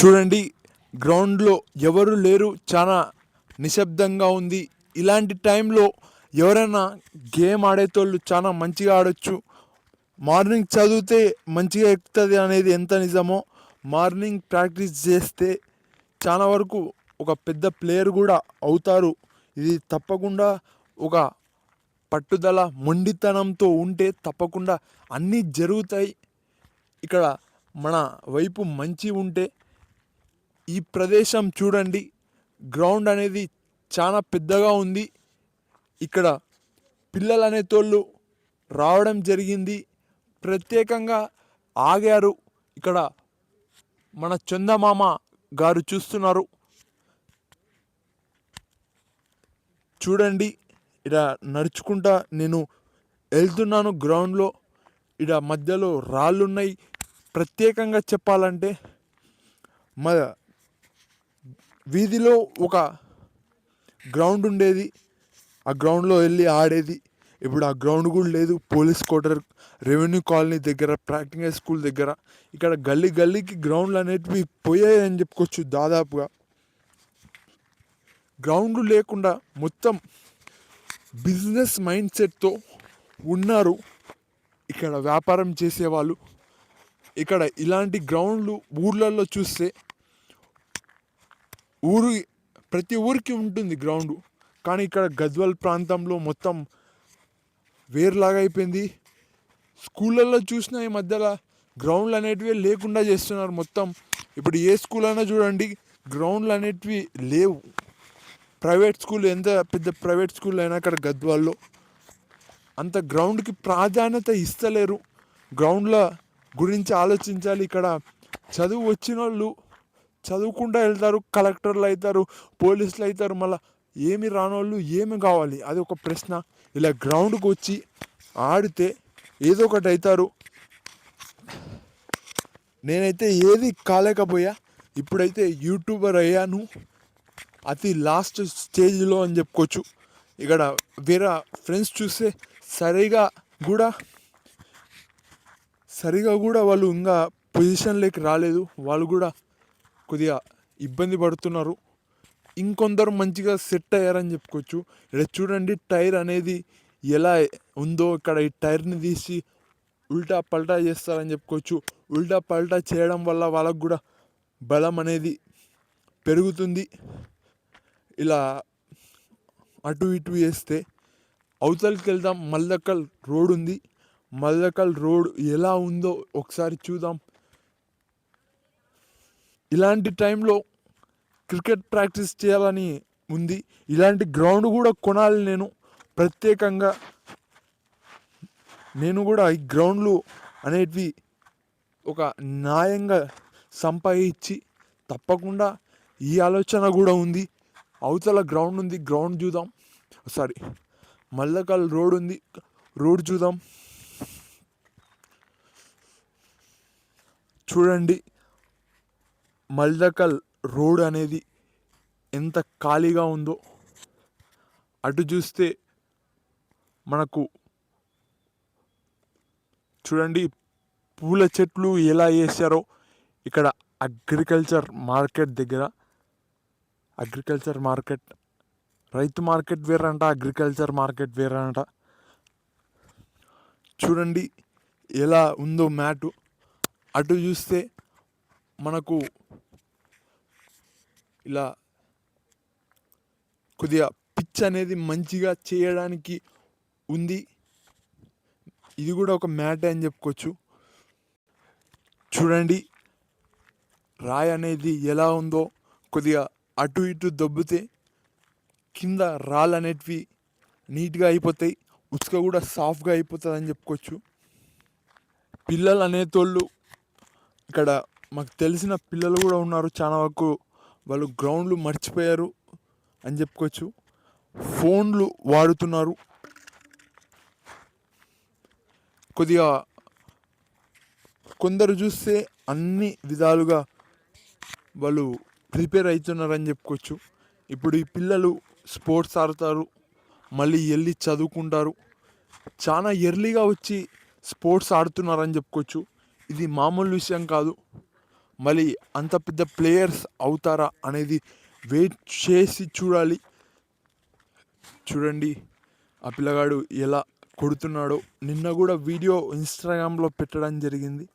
చూడండి, గ్రౌండ్లో ఎవరు లేరు, చాలా నిశ్శబ్దంగా ఉంది. ఇలాంటి టైంలో ఎవరైనా గేమ్ ఆడేటోళ్ళు చాలా మంచిగా ఆడొచ్చు. మార్నింగ్ చదివితే మంచిగా ఎక్కుతుంది అనేది ఎంత నిజమో, మార్నింగ్ ప్రాక్టీస్ చేస్తే చాలా వరకు ఒక పెద్ద ప్లేయర్ కూడా అవుతారు. ఇది తప్పకుండా ఒక పట్టుదల, మొండితనంతో ఉంటే తప్పకుండా అన్నీ జరుగుతాయి. ఇక్కడ మన వైపు మంచి ఉంటే ఈ ప్రదేశం చూడండి, గ్రౌండ్ అనేది చాలా పెద్దగా ఉంది. ఇక్కడ పిల్లలు అనేటోళ్ళు రావడం జరిగింది, ప్రత్యేకంగా ఆగారు. ఇక్కడ మన చందమామ గారు చూస్తున్నారు. చూడండి, ఇక్కడ నడుచుకుంటా నేను వెళ్తున్నాను గ్రౌండ్లో. ఇక్కడ మధ్యలో రాళ్ళు ఉన్నాయి. ప్రత్యేకంగా చెప్పాలంటే మా వీధిలో ఒక గ్రౌండ్ ఉండేది, ఆ గ్రౌండ్లో వెళ్ళి ఆడేది. ఇప్పుడు ఆ గ్రౌండ్ కూడా లేదు. పోలీస్ క్వార్టర్, రెవెన్యూ కాలనీ దగ్గర, ప్రాక్టికల్ స్కూల్ దగ్గర ఇక్కడ గల్లీ గల్లీకి గ్రౌండ్లు అనేటివి పోయాయి అని చెప్పుకోవచ్చు. దాదాపుగా గ్రౌండ్ లేకుండా మొత్తం బిజినెస్ మైండ్ సెట్తో ఉన్నారు ఇక్కడ వ్యాపారం చేసేవాళ్ళు. ఇక్కడ ఇలాంటి గ్రౌండ్లు ఊర్లలో చూస్తే ప్రతి ఊరికి ఉంటుంది గ్రౌండ్, కానీ ఇక్కడ గద్వాల్ ప్రాంతంలో మొత్తం వేరులాగా అయిపోయింది. స్కూళ్ళల్లో చూసిన ఈ మధ్యలో గ్రౌండ్లు అనేటివి లేకుండా చేస్తున్నారు మొత్తం. ఇప్పుడు ఏ స్కూల్ అయినా చూడండి, గ్రౌండ్లు అనేటివి లేవు. ప్రైవేట్ స్కూల్, ఎంత పెద్ద ప్రైవేట్ స్కూల్ అయినా అక్కడ గద్వాల్లో అంత గ్రౌండ్కి ప్రాధాన్యత ఇస్తలేరు. గ్రౌండ్ల గురించి ఆలోచించాలి. ఇక్కడ చదువు వచ్చిన వాళ్ళు చదువుకుంటూ వెళ్తారు, కలెక్టర్లు అవుతారు, పోలీసులు అవుతారు. మళ్ళీ ఏమి రానోళ్ళు ఏమి కావాలి, అది ఒక ప్రశ్న. ఇలా గ్రౌండ్కి వచ్చి ఆడితే ఏదో ఒకటి అవుతారు. నేనైతే ఏది కాలేకపోయా, ఇప్పుడైతే యూట్యూబర్ అయ్యాను, అతి లాస్ట్ స్టేజ్లో అని చెప్పుకోవచ్చు. ఇక్కడ వేరే ఫ్రెండ్స్ చూస్తే సరిగా కూడా వాళ్ళు ఇంకా పొజిషన్లోకి రాలేదు. వాళ్ళు కూడా కొద్దిగా ఇబ్బంది పడుతున్నారు. ఇంకొందరు మంచిగా సెట్ అయ్యారని చెప్పుకోవచ్చు. ఇక్కడ చూడండి, టైర్ అనేది ఎలా ఉందో. ఇక్కడ ఈ టైర్ని తీసి ఉల్టా పల్టా చేస్తారని చెప్పుకోవచ్చు. ఉల్టా పల్టా చేయడం వల్ల వాళ్ళకు కూడా బలం అనేది పెరుగుతుంది. ఇలా అటు ఇటు వేస్తే అవతలకి వెళ్దాం. మల్దకల్ రోడ్ ఉంది. మల్దకల్ రోడ్ ఎలా ఉందో ఒకసారి చూద్దాం. ఇలాంటి టైంలో క్రికెట్ ప్రాక్టీస్ చేయాలని ఉంది. ఇలాంటి గ్రౌండ్ కూడా కొనాలి నేను ప్రత్యేకంగా. నేను కూడా ఈ గ్రౌండ్లు అనేటివి ఒక న్యాయంగా సంపాదించి తప్పకుండా, ఈ ఆలోచన కూడా ఉంది. అవతల గ్రౌండ్ ఉంది, గ్రౌండ్ చూద్దాం. మల్లకల్ రోడ్ ఉంది, రోడ్ చూద్దాం. చూడండి, మల్దకల్ రోడ్ అనేది ఎంత ఖాళీగా ఉందో. అటు చూస్తే మనకు చూడండి పూల చెట్లు ఎలా వేసారో. ఇక్కడ అగ్రికల్చర్ మార్కెట్ దగ్గర, రైతు మార్కెట్ వేరంట, అగ్రికల్చర్ మార్కెట్ వేరంట. చూడండి ఎలా ఉందో మ్యాటు. అటు చూస్తే మనకు ఇలా కొద్దిగా పిచ్ అనేది మంచిగా చేయడానికి ఉంది. ఇది కూడా ఒక మ్యాట్ అని చెప్పుకోవచ్చు. చూడండి రాయి అనేది ఎలా ఉందో. కొద్దిగా అటు ఇటు దొబ్బితే కింద రాళ్ళు అనేటివి నీట్గా అయిపోతాయి, ఉసుక కూడా సాఫ్ట్గా అయిపోతుంది అని చెప్పుకోవచ్చు. పిల్లలు అనేటోళ్ళు ఇక్కడ మాకు తెలిసిన పిల్లలు కూడా ఉన్నారు. చాలా వరకు వాళ్ళు గ్రౌండ్లు మర్చిపోయారు అని చెప్పుకోవచ్చు. ఫోన్లు వాడుతున్నారు. కొద్దిగా కొందరు చూస్తే అన్ని విధాలుగా వాళ్ళు ప్రిపేర్ అవుతున్నారని చెప్పుకోవచ్చు. ఇప్పుడు ఈ పిల్లలు స్పోర్ట్స్ ఆడతారు, మళ్ళీ వెళ్ళి చదువుకుంటారు. చాలా ఎర్లీగా వచ్చి స్పోర్ట్స్ ఆడుతున్నారని చెప్పుకోవచ్చు. ఇది మామూలు విషయం కాదు. మళ్ళీ అంత పెద్ద ప్లేయర్స్ అవుతారా అనేది వెయిట్ చేసి చూడాలి. చూడండి ఆ పిల్లగాడు ఎలా కొడుతున్నాడో. నిన్న కూడా వీడియో ఇన్స్టాగ్రామ్లో పెట్టడం జరిగింది.